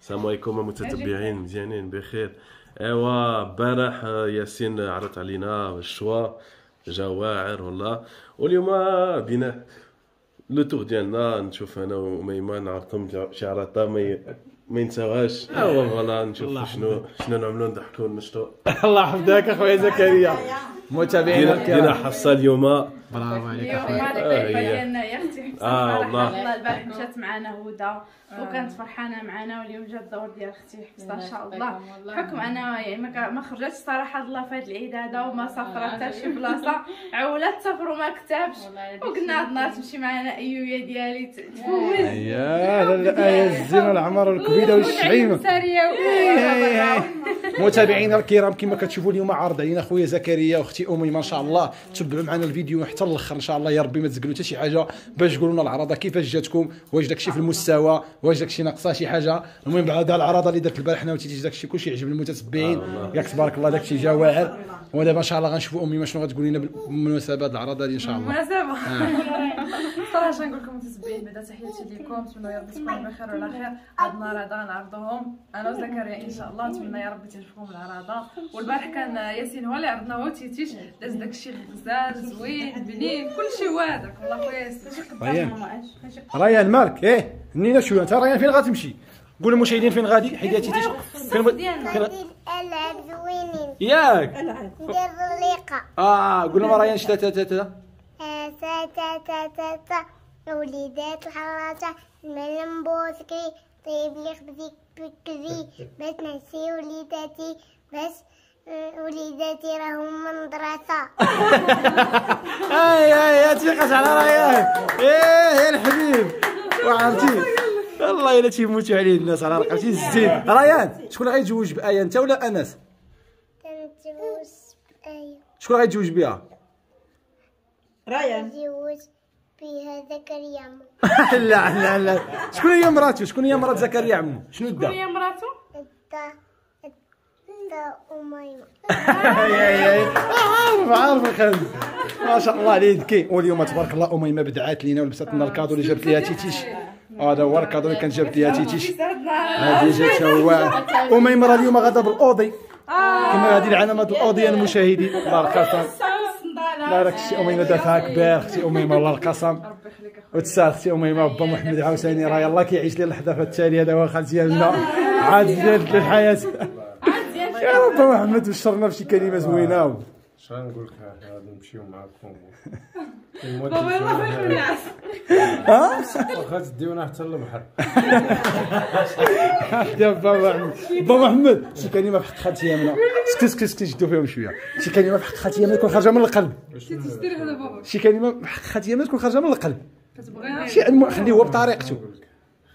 السلام عليكم المتتبعين، مزيانين بخير. ايوا البارح ياسين عرض علينا الشوا جا واعر والله، واليوم بينا لو تور ديالنا نشوف انا وميمه نعرضهم شي عرضه ما ينساوهاش. ايوا فوالا نشوف شنو نعملوا، نضحكوا نشطوا. الله يحفظك اخويا زكريا. متابعينا دينا حفصه اليوم. برافو عليك اخويا. ديالنا يا اختي حفصه والله البارح مشات معنا هدى وكانت فرحانه معنا، واليوم جا الدور ديال اختي حفصه ان شاء الله. بحكم انا يعني ما خرجتش صراحه الله في هذا العيد هذا وما سافرت حتى شي بلاصه، عولات تسافر وما كتبش، وقلنا هاد النهار تمشي معنا ايويا ديالي تفوز. يا الايه الزينه العمر والكبيده والشعيمه. متابعينا الكرام، كما كتشوفوا اليوم عرض علينا خويا زكريا واختي اميمه. ان شاء الله تتبعوا معنا الفيديو حتى الاخر ان شاء الله، يا ربي ما تزقلوا حتى شي حاجه باش تقولوا لنا العرضه كيفاش جاتكم، واش داكشي في المستوى، واش داكشي ناقصه شي حاجه. المهم بعد العرضه اللي درت البارح حنا وتيتي داكشي كلشي عجب المتتبعين ياك تبارك الله، داكشي جا واعر. ودابا ان شاء الله غنشوفوا اميمه شنو غتقول لنا بمناسبه العرضه دي ان شاء الله. مناسبه صراحه نقول لكم متتبعين بعدا تحياتي ليكم، نتمنى يا ربي تكونوا بخير وعلى خير. هاد النهار هذا غنعرضوهم انا وزكريا ان شاء الله، نتمنى يا ربي تعجبكم العرضه. والبارح كان ياسين هو اللي عرضنا، هو تيتيش داز داكشي غزال زوين بنين كلشي هذاك والله خويا ياسين. ريان مالك ايه نينا شويه، انت ريان فين غتمشي؟ قول للمشاهدين فين غادي حيت تيتيش العب زوينين ياك ندير الليقه. قول لهم ريان شتا تا تا تا وليدات الحراسه المعلم بوسكي طيب لي خبزيك بكري باش نعسي وليداتي، باش وليداتي راهم من المدرسه. اي تيقاش على ريان. يا الحبيب وعرفتي والله الا تيموتوا عليه الناس على رقبتي الزين. ريان شكون غيتزوج بآية، انت ولا انس؟ تنتزوج بآية. شكون غيتزوج بها؟ ريان تزوج بها زكريا. لا شكون هي مراته؟ شكون هي مرات زكريا عمو؟ شنو دا؟ شكون هي مراته؟ أميمة. عارف الخال ما شاء الله عليك. واليوم تبارك الله أميمة بدعات لينا ولبسات لنا الكادو اللي جابت ليها تيتيش. هذا هو الكادو اللي كانت جابت ليها تيتيش. هذه جات هو أميمة راه اليوم غادا بالأوضي كما هذه العلامات الأوضي المشاهدين. الله القسم لا راك اختي أميمة دافعها كبير اختي أميمة الله القسم، وتسال اختي أميمة. با محمد عاوتاني راه يلاه كيعيش لي اللحظة التالية، هذا هو خالتي ديالنا عاد زيادت الحياة. يا با محمد بشرنا بشي كلمة زوينة. شنو نقول لك، غادي نمشيو معاكم بابا يلاه فين الناس واخا تديونا حتى للبحر. يا با محمد شي كلمة في حق خالتي يامنة. سكت جدو فيهم شوية. شي كلمة في حق خالتي يامنة تكون خارجة من القلب. شي كلمة في حق خالتي يامنة تكون خارجة من القلب. شي خليه هو بطريقته.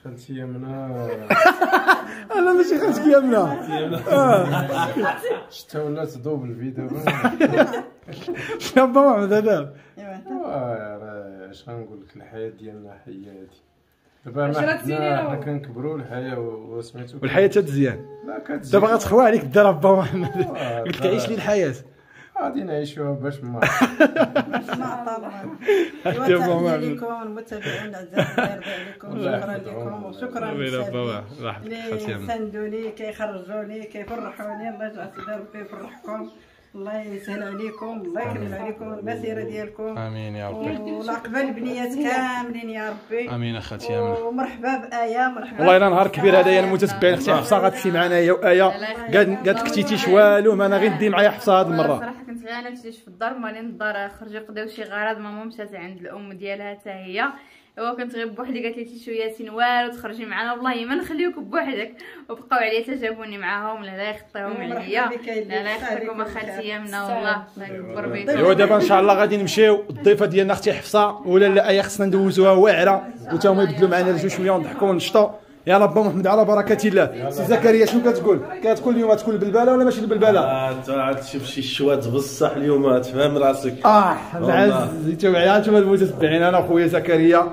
خالتي يامنة انا ماشي خالتك يامنة. شتا ولا تضوب الفيديو. شنو با محمد هذا؟ راه اش غنقول لك، الحياة ديالنا حياتي. دابا حنا كنكبروا الحياة وسميتو والحياة تزيان. لا كتزيان دابا غتخوى عليك الدار با محمد. قلت عيش لي الحياة. غادي نعيشوها باش ما تحية لكم المتابعين الاعزاء، شكرا لكم وشكرا اللي ساندوني كيخرجوني كيفرحوني. الله يجعل سيدي ربي يفرحكم، الله يسهل عليكم، الله يكرم عليكم المسيره ديالكم. امين يا ربي. والعقبه البنيات كاملين يا ربي. امين اخاتي يامنة. ومرحبا بآية، مرحبا والله الا نهار كبير هذا يا المتتبعين. اختي حفصه غتمشي معنا هي وآية. قالت كتيتيش والو، ما انا غير ندي معايا حفصه هذه المره. صراحه كنت غير انا مشيت في الدار، مالين الدار خرجوا يقضيو شي غراض، ماما مشات عند الام ديالها حتى هي، هو كنت غير بوحدي. قالت لي تيشو ياسين والو تخرجي معنا، والله ما نخليوك بوحدك. وبقاو عليا حتى جابوني معاهم، لا يخطيهم عليا، لا يخطيكم اخاتي يامنة والله الله يكبر بيكم. ايوا دابا ان شاء الله غادي نمشيو الضيفه ديالنا اختي حفصه ولا لا آية خصنا ندوزوها واعره وتا هما يبدلوا معنا رجلو شويه ونضحكوا ونشطوا. يلا با محمد على بركه الله. سي زكريا شنو كتقول؟ كتقول اليوم تكون البلبله ولا ماشي البلبله؟ انت عاد تشوف شي شوات بصح اليوم تفهم راسك. العز تبعيات المتتبعين انا خويا زكريا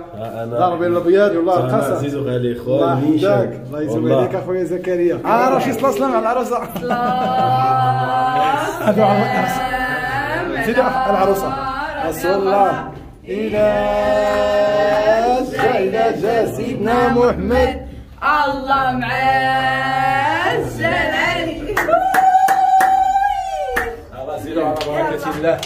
ضربي الابيض والله القسم. عزيز وغالي خويا نيشان الله يجزيك عليك اخويا زكريا. راه شي صلاه سلام على العروسه. هذا العروسه سيدي العروسه رسول الله إلى جا سيدنا محمد الله مع الجلالي. الله زيدوا على بركة الله.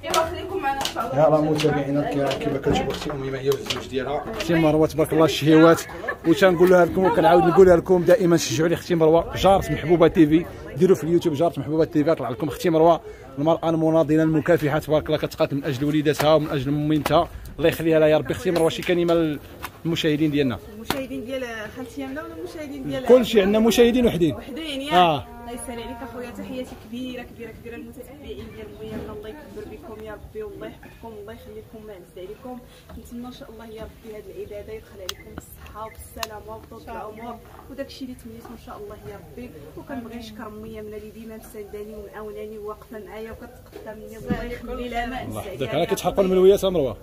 ايوا خليكم معنا ان شاء الله. يلا متابعينا كما كتشوفوا اختي اميمه هي والزوج ديالها اختي مروه تبارك الله الشهيوات، وتنقولها لكم وكنعاود نقولها لكم دائما شجعوا لي اختي مروه جارة محبوبه تيفي، ديروا في اليوتيوب جارة محبوبه تيفي يطلع لكم اختي مروه المراه المناضله المكافحه تبارك الله كتقاتل من اجل وليداتها ومن اجل ميمتها، الله يخليها لها يا ربي. اختي مروه شي كلمه للمشاهدين ديالنا. المشاهدين ديال خالتي يمنى ولا المشاهدين ديال كلشي عندنا مشاهدين وحدين ياك؟ الله يسهل عليك اخويا، تحياتي كبيره كبيره كبيره للمتابعين ديال خويا، الله يكبر بكم يا ربي والله يحفظكم الله يخليكم ويعز عليكم. نتمنى ان شاء الله يا ربي هذه العباده يدخل عليكم بالصحه والسلامه وطول العمر وداكشي اللي تمنيتو ان شاء الله يا ربي. وكنبغي نشكر ميا من اللي ديما مسانداني ومعاوناني وواقفه معايا وكتقدمني الله يخلي لها ما الله يحفظك. انا كتحرقوا الملويات مروه.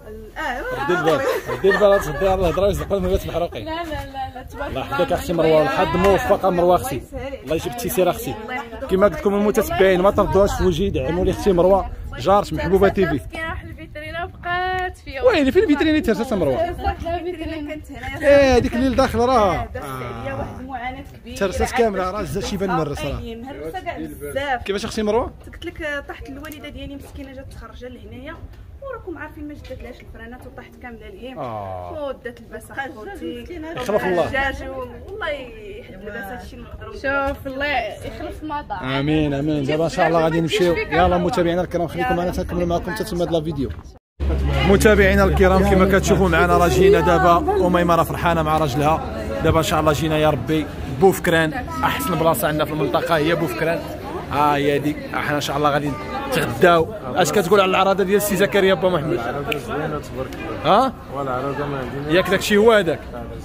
ردي البال ردي البال تصدي على الهضره ويزقوا الملويات محروقين. لا لا لا تبارك الله يحفظك اختي مروه والحظ موفقه مروه اختي، الله يجيب التيسير اختي. كما قلت لكم المتتبعين ما تردوهاش في وجهي، دعموا لي اختي مروه جارة محبوبه تيفي. كنروح للفيترينا بقات فيها ويلي فين الفيتريني تهرست مروه؟ كانت هنايا ديك الليل داخل راه دازت عليا واحد المعاناه كبيره ترست كامله راه زاد شي بان مرس راه. مهرسه كاع بزاف. كيفاش اختي مروه؟ قلت لك طاحت الوالده ديالي مسكينه جات تخرج لهنايا وراكم عارفين ما جدتلهاش الفرانات وطاحت كامله لهيم ودات الباسه خوتي يخلف الله. الدجاج والله يحد لباس هادشي اللي نقدروا شوف الله يخلف ما ضاع. امين امين. دابا ان شاء الله غادي نمشيو. يلا متابعينا الكرام خليكم معنا تنكملوا معكم حتى تما هذا الفيديو. متابعينا الكرام كما كتشوفوا معنا راه جينا دابا اميمه راه فرحانه مع راجلها. دابا ان شاء الله جينا يا ربي بوفكران، احسن بلاصه عندنا في المنطقه هي بوفكران. هي ديك احنا ان شاء الله غادي نتغداو. اش كتقول على العراضه ديال السي زكريا با محمد؟ العراضه زوينه تبارك الله. والعراضه ما عندنا ياك داكشي هو هذاك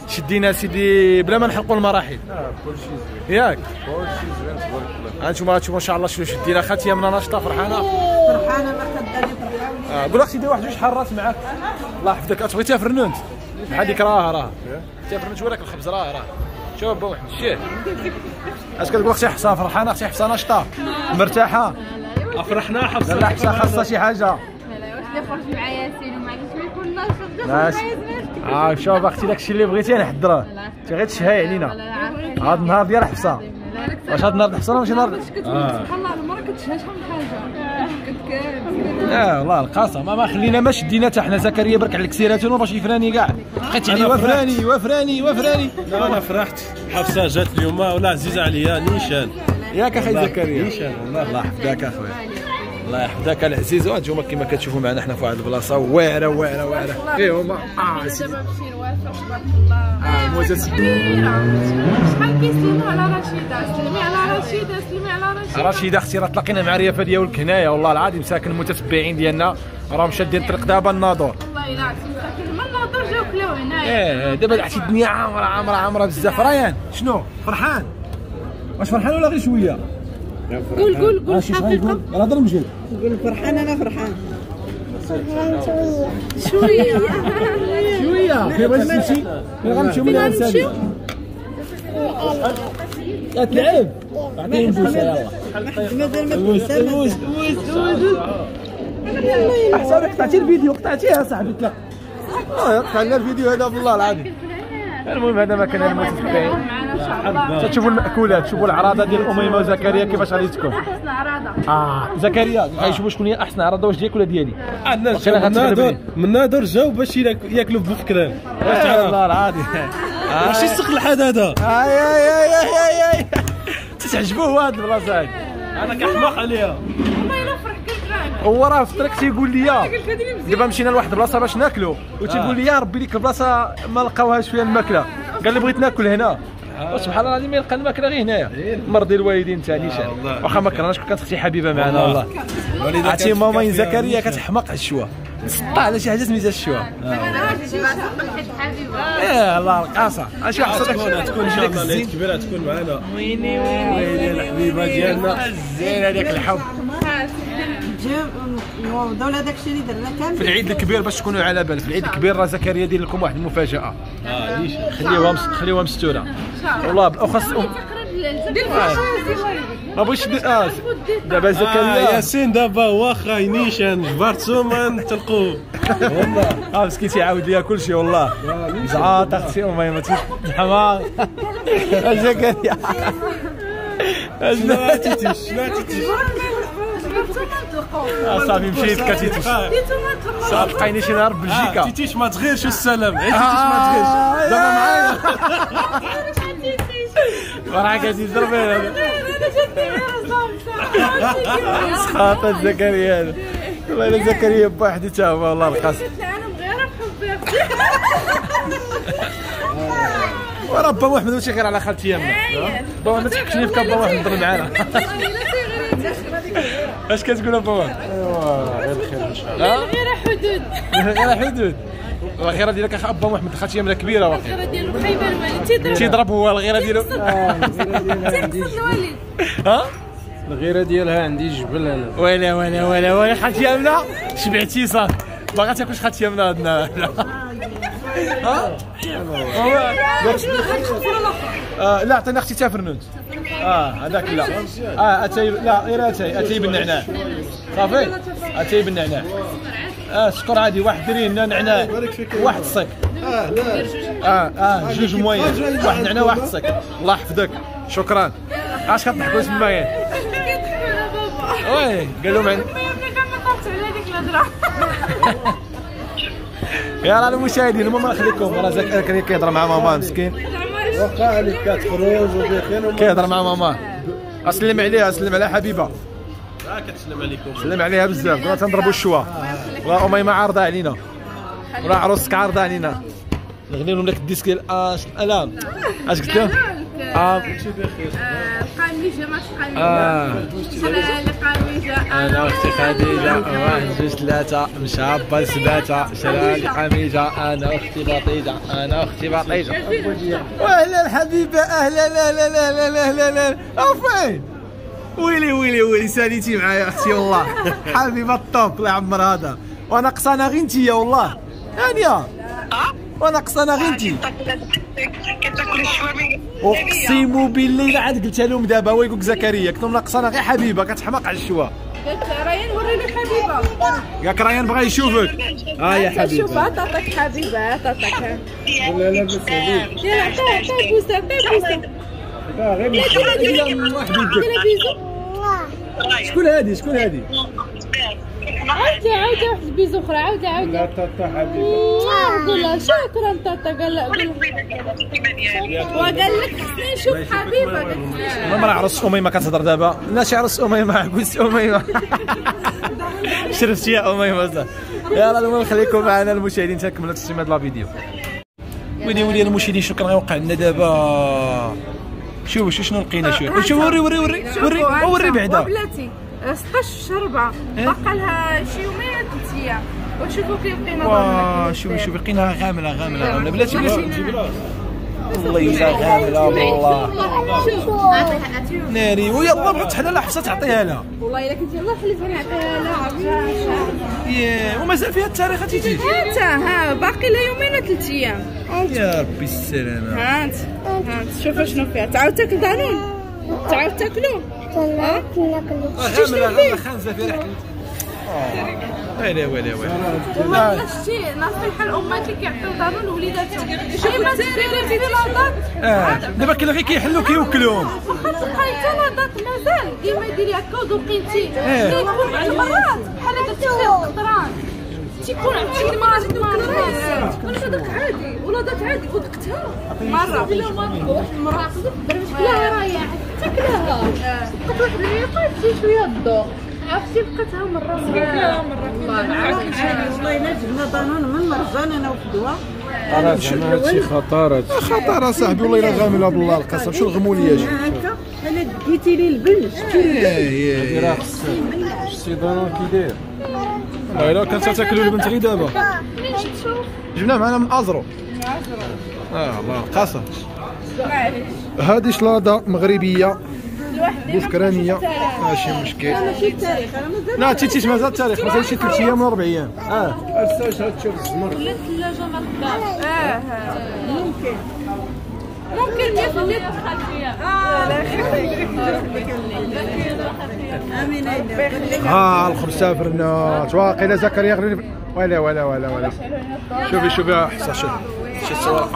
شدينا سيدي بلا ما نحرقوا المراحل. كلشي زوين ياك كلشي زوين تبارك الله. هانتوما غتشوفوا ان شاء الله شنو شدينا. خالتي يمنى ناشطه فرحانه فرحانه ما كداري فرحانه. قول اختي دير واحد جوج حرات معاك الله يحفظك. تبغيتيها فرنونت بحال ديك راه تيها فرنونت ولك الخبز راه شوف با محمد شيه. اش كتقول اختي حفصه فرحانه؟ اختي حفصه ناشطه مرتاحه؟ فرحنا حفصه. لا حفصه خاصها شي حاجه. لا واش اللي خرج مع ياسين ومعليش يكون ناشط. شوف اختي داكشي اللي بغيتي نحضره انت غير تشهاي علينا. هذا النهار ديال حفصه واش هذا النهار حفصه ولا ماشي نهار؟ سبحان الله المرة كتشهى شحال من حاجة. لا والله القاسم ما خلينا ما شدينا حتى حنا. زكريا برك على الكسيراتون باش يفراني كاع بقيت عليه وفراني. انا فرحت حفصه جات اليوم ولا عزيزه عليا نيشان. ياك اخي زكريا نيشان والله. الله يحفظك اخويا الله يحفظك العزيز. وانتم كما كتشوفوا معنا حنا في واحد البلاصه واعره ايه هما دابا بشير واسع تبارك الله. موزه شحال كيسلموا على رشيده. سلمي على رشيده. رشيده اختي راه تلاقينا مع ريافه ديالك هنايا والله العظيم ساكن المتتبعين ديالنا راهم شادين الطريق دابا الناظور. والله الا ساكن من الناظور جاو كلاو هنايا. دابا عرفتي الدنيا عامره بزاف. ريان شنو فرحان؟ واش فرحان ولا غير شويه؟ قول حقيقه. يلا هضر مجد. نقول فرحان انا فرحان شويه فين بغيتي تمشي؟ فين غنمشيو من هنا لسادي؟ كتلعب عطيني بوسه يلا. مازال ما دوز احسن قطعتي الفيديو قطعتيها صاحبي تلا. قطع لنا الفيديو هذا بالله العظيم. المهم هذا مكان المتتبعين تشوفوا المأكولات تشوفوا العراضه ديال اميمه وزكريا كيفاش غادي تكون. احسن عراضه زكريا غيشوفوا شكون هي احسن عراضه واش ديالك ولا ديالي. عندنا من نادر جاو باش ياكلوا بوفكران. واش تعرف والله العظيم ماشي السق الحاد هذا. اي تتعجبوه هاد البلاصه هادي. انا كحماق عليها. والله الا فرحت كيف هو راه في الطريق تيقول لي دابا مشينا لواحد البلاصه باش ناكلوا وتيقول لي يا ربي ديك البلاصه ما لقاوهاش فيها الماكله. قال لي بغيت ناكل هنا وسبحان الله العظيم يلقى الماكله غير هنايا. مرضي الوالدين تاع نيشان واخا ما كرهناش كانت اختي حبيبه معنا والله. عرفتي ماما زكريا كتحماق على الشوا سطا على شي حاجه سميتها الشوا. الله القاصه اش حصلك تكون ان شاء الله العيد كبيره تكون معنا. ويني الحبيبه ديالنا زين هذاك الحب نوضوا داكشي اللي درنا كامل في العيد الكبير باش تكونوا على بال. في العيد الكبير راه زكريا دير لكم واحد المفاجاه. ليش خليوها مستوره والله بالاخص ما بغيتش دابا زكريا ياسين دابا واخا نيشان جبرتو ما نتلقوا والله مسكين تيعاود ليا كلشي والله زعاط اختي اميمه الحمار زكريا لا تيتيش صافي مشيت كتيتيش صافي بقيني شي نهار بلجيكا تيتيش ما تغيرش السلام تيتيش ما تغيرش دابا معايا راه قاعد يضربني سخاطة زكريا هذا والله الا زكريا بوحدي تا هو والله القاسم وراه با محمد ماشي غير على خالتي يامنا با ما تحكش لي في با محمد نضرب معانا اش كتقول با محمد؟ ايوا غير الخير ان شاء الله. غير حدود غير حدود الغيره ديالك اخ با محمد خالتي يامنا كبيره واخا الغيره ديالو خايبه الوالد تيضرب هو الغيره ديالو الوالد ها الغيره ديالها عندي جبل انا. ولا خالتي يامنا شبعتي صافي باغا تاكلش خالتي يامنا هادنا ها لا عطينا اختي تا فرنوت هذاك لا اتاي لا غير اتاي بالنعناع صافي اتاي بالنعناع سكر عادي واحد درين نعناع واحد صك جوج مويه واحد نعناع واحد صك الله يحفظك شكرا اش كتضحكوا تمايا وي قالوا معنا يلا المشاهدين المهم نخليكم راه زكريا كيهضر مع ماما مسكين وقع عليك كتخرج وبخير كيهضر مع ماما اسلم عليها اسلم على حبيبه كتسلم عليكم سلم عليها بزاف دابا تنضربوا الشوا والله اميمه عارضه علينا وراه عروسك عارضه علينا نغني لهم داك الديسك ديال الام اش قلت لهم؟ قميجه ماشي قميجه شلال قميجه انا واختي خديجه واحد جوج ثلاثه مشابه لسباته شلال قميجه انا واختي بطيجه انا واختي بطيجه واهلا الحبيبه اهلا لا لا لا لا لا لا فين ويلي ساليتي معايا اختي والله حبيبه الطوب الله يعمر هذا وانا قصانا غير انتيا والله هانيه وانا قصانا غير انتي كتاكل الشوامي اقسم بالله عاد قلتها لهم دابا هو يقول زكريا قلت لهم ناقصانا غير حبيبه كتحماق على الشوا قالت ريان وريني حبيبه ياك ريان بغا يشوفك يا حبيبه شوف عطاتك حبيبه عطاتك ولا لاباس عليك. يلا عطاها بوسه بوسه الله حبيبتك شكون هادي عاودي واحد البيزو اخرى عاودي لا تاتا حبيبي. قول لها شكرا تاتا قال لا وقال لك خصني نشوف حبيبه المهم راه عرس اميمه كتهضر دابا الناس عرس اميمه عكوس اميمه شرفتي يا اميمه يلا المهم خليكم معنا المشاهدين تكملوا تسمية هذا الفيديو ويلي المشاهدين شنو كان غيوقع لنا دابا شوف شنو لقينا شوف وري بعدا بلاتي 16/4 بقى لها شي يومين 3 ايام وشوفوا كيف لقينا شوف لقيناها غامله بلاتي والله الا غامله والله ناري ويلا بغات حنا لا حصه تعطيها لها والله الا كنت يلاه حليت نعطيها لها عرفتها ومازال فيها التاريخ تيجي حتى ها باقي لها يومين 3 ايام يا ربي السلامه هانت شوف شنو فيها تعاود تاكل دانون تعاود تاكلو غامله خانزه في ريحه ويلي والله شتي نصيحه الامهات اللي كيعطيو دانون لوليداتهم ديما تديري في لاطات دابا كاين غير كيحلو كيوكلوهم واخا تبقاي حتى لاطات مازال ديما ديري هكا وذوقيتي كيكون بعض المرات بحال درتي فيها القطران تيكون عندك المرات وانا هذاك عادي ولا دات عادي وذقتها مره بلا مره المراه لا راهي تاكلها بقات واحد الريقه تجي شويه الضوء عرفتي بقاتها مره والله الا جبنا دانون من مرجان انا وفدوه راه زعما هادشي خطر صاحبي والله الا غامله بالله القسم شو الغمو ليا هكا انا ديتي لي البن شتي هادي راه شتي دانون كي داير والله الا كنت تاكلوا البنت غير دابا جبناه معنا من ازرو الله القاسم هذه شلاضه مغربيه بوفكرانيه ماشي مشكل ماشي التاريخ انا مازال لا تيتيش مازال التاريخ مازال شي 3 ايام ولا 4 ايام ارساش هتشوف الزمر ولا الثلاجه ما خداش ممكن 100% تدخل فيها الخبز تاع فرنات واقيلا زكريا غير ولا شوفي حفصه شوفي شي الصور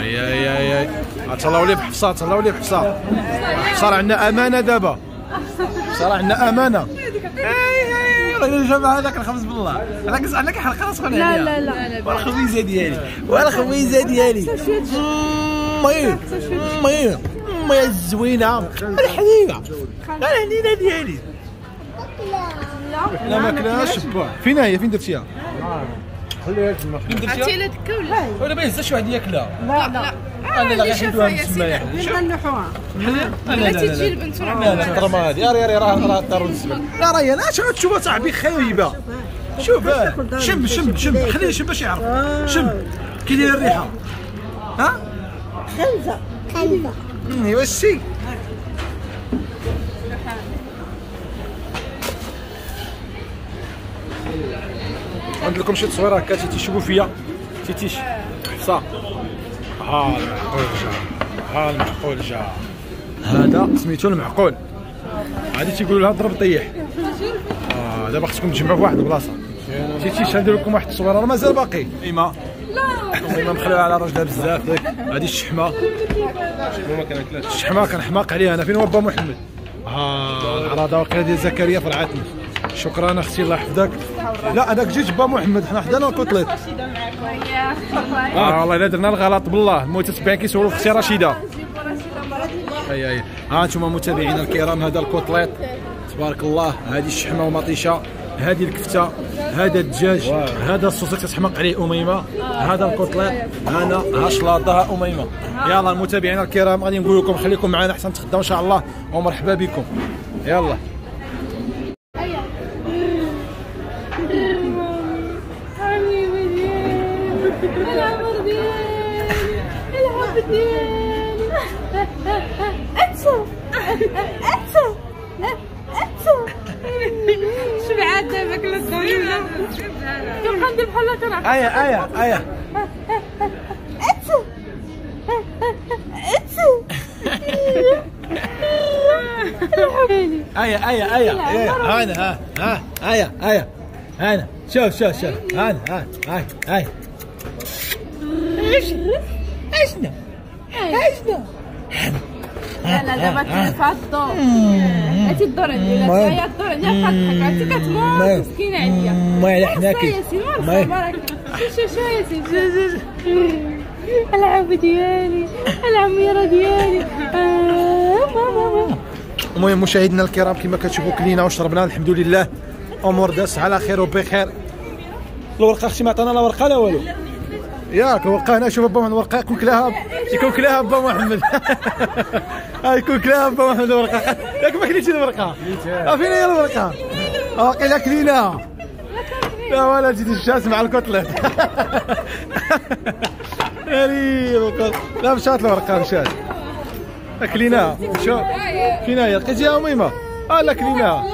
يا تهلاو لي بحفصه حفصه عندنا امانه دابا حفصه عندنا امانه يا جماعه هذاك الخبز بالله انا كنحرق راسي لا والخبيزه ديالي مي الزوينه الحليله ديالي لا ما كلاش با فين هي فين درتيها خليها تما عرفتي لا دكا ولا ما يهزش واحد ياكلها لا لا غير ندوها بالسماح نلوحوها لا تجي البنت لا الطرمه هذه راه الدار بالنسبه لا راهي انا شنو تشوفها صاحبي خايبه شوف شم خليه يشم باش يعرف شم كي داير الريحه ها خنزه ايوا السي عند لكم شي تصويره هكا تيشوفوا فيا تيتيش حفصه المعقول جا هذا سميتو المعقول هادي تيقولوا لها ضرب طيح دابا خصكم تجمعوا في واحد البلاصه تيتيش ندير لكم واحد التصويره راه مازال باقي ايما مخلوها على راجلها بزاف هادي الشحمه كنحماق عليها انا. فين هو با محمد؟ العراضه واقيلا ديال زكريا فرعتني. شكرا اختي الله يحفظك. لا هذاك جيت با محمد حنا حدانا الكوتليت. والله الا درنا الغلط بالله. المتتبعين كيسولوا في اختي رشيده. هيا ها انتم متابعينا الكرام هذا الكوتليت تبارك الله. هذه الشحمه ومطيشه، هذه الكفته، هذا الدجاج، هذا الصوص اللي تتحمق عليه اميمه، هذا الكوتليت، هنا ها شلاضه اميمه. يلا المتابعين الكرام غادي نقول لكم خليكم معنا حتى نتغداو ان شاء الله ومرحبا بكم. يلا شبعات دابا كل الصغيره كنبقى ندير بحال هكا. ايا هانا شوف هانا عشنا لا دابا كيف الدور هاتي الدور عندي لا هي الدور عندي كتضحك عرفتي كتموت مسكينه عليا ما على حناكي شو يا سيدي العب ديالي العميره ديالي. المهم مشاهدينا الكرام كما كتشوفوا كلينا وشربنا الحمد لله امور داس على خير وبخير. الورقه اختي ما عطانا لا ورقه لا والو ياك الورقه هنا. شوف با الورقه يكون كلاها با محمد يكون كلاها با محمد الورقه. ياك ما كليتي الورقه فين هي الورقه؟ واقيلا كليناها. لا ولا جيت الشاس مع الكتلة. لا مشات الورقه مشات كليناها. شوف فين هي لقيتيها اميمه؟ لا كليناها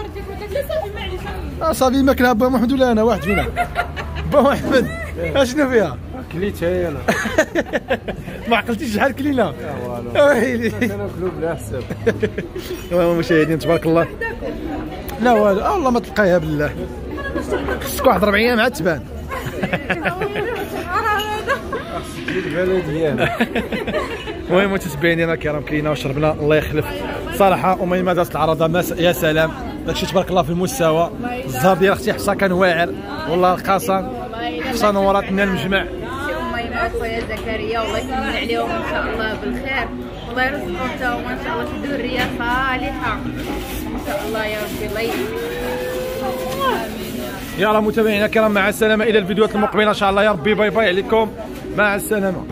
صافي. ما كلها با محمد ولا انا واحد فينا با محمد. اشنو فيها؟ كليتها انا. ما عقلتيش شحال كلينا؟ ويلي كناكلو بلا حساب. المشاهدين تبارك الله. لا والو والله ما تلقايها بالله. خصك واحد 4 ايام عاد تبان. المهم متتبعين ديالنا الكرام كلينا وشربنا الله يخلف. صراحه اميمه دازت العرضه يا سلام داكشي تبارك الله في المستوى. الزهر ديال اختي حفصه كان واعر والله القسم. حفصه نورتنا المجمع. اميمه وخويا زكريا والله يسلم عليهم ان شاء الله بالخير. الله يرزقهم حتى هما ان شاء الله في ذريه صالحه ان شاء الله يا ربي. الله يلا متابعينا الكرام مع السلامه الى الفيديوهات المقبله ان شاء الله يا ربي. باي باي عليكم مع السلامه.